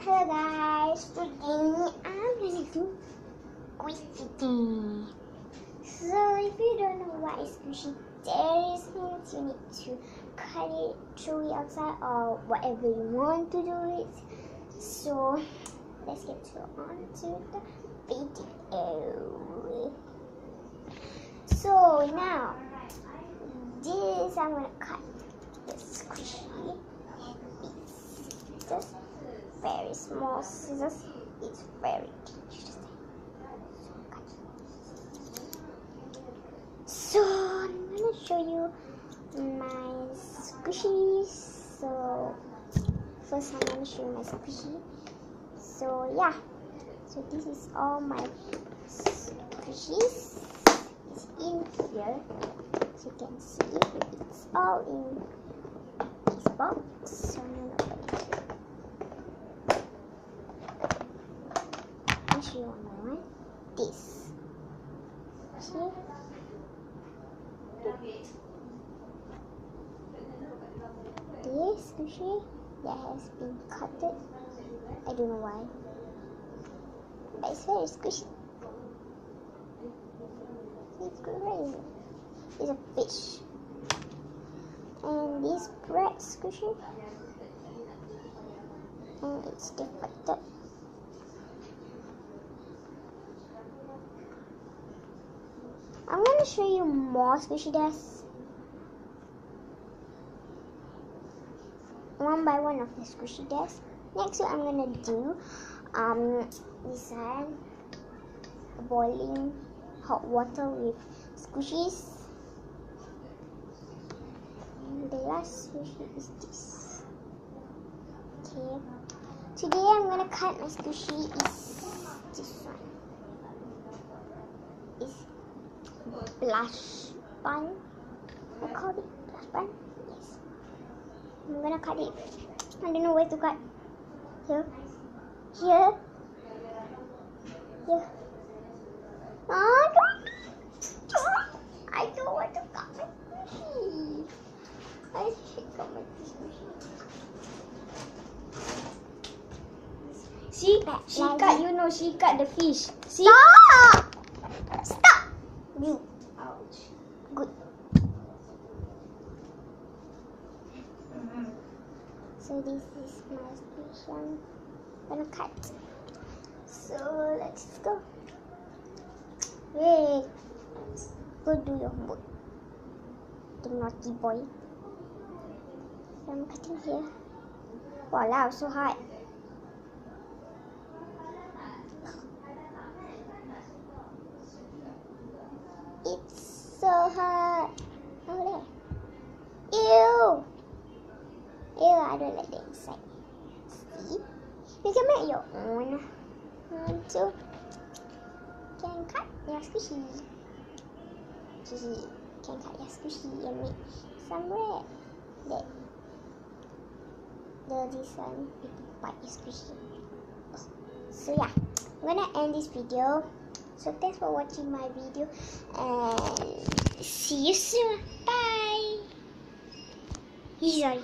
Hello guys, today I'm going to do squishy. So if you don't know what is squishy means, you need to cut it, throw it outside or whatever you want to do it. So let's get on to the video. So now this I'm going to cut the squishy pieces. Very small scissors. It's very dangerous. So I'm gonna show you my squishies. So first I'm gonna show you my squishy. So yeah. So this is all my squishies. It's in here. As you can see, it's all in this box. So I'm gonna put it here. You want this. See? This squishy that has been cut. I don't know why, but it's very squishy. It's crazy. It's a fish. And this bread squishy, and it's deflected. I'm going to show you more squishy desks. One by one of the squishy desks. Next I'm going to do this one, boiling hot water with squishies. And the last squishy is this. Okay. Today I'm going to cut my squishy is this one. Blush bun. I call it blush bun. Yes. I'm gonna cut it. I don't know where to cut. Here. Here. Here. Oh, I don't want to cut my squishy. I should cut my squishy. She cut, you know, she cut the fish. See? Stop! Stop! You. Ouch. Good. So this is my squishy. I'm gonna cut. So let's go. Hey, go do your homework. The naughty boy. So I'm cutting here. Wow, so hard. It's so hot. Oh, there. Ew. Ew, I don't like the inside. See? You can make your own. So, you can cut your squishy. You can cut your squishy and make some bread. This one, people bite your squishy. So yeah, I'm gonna end this video. So thanks for watching my video and see you soon. Bye. Sorry.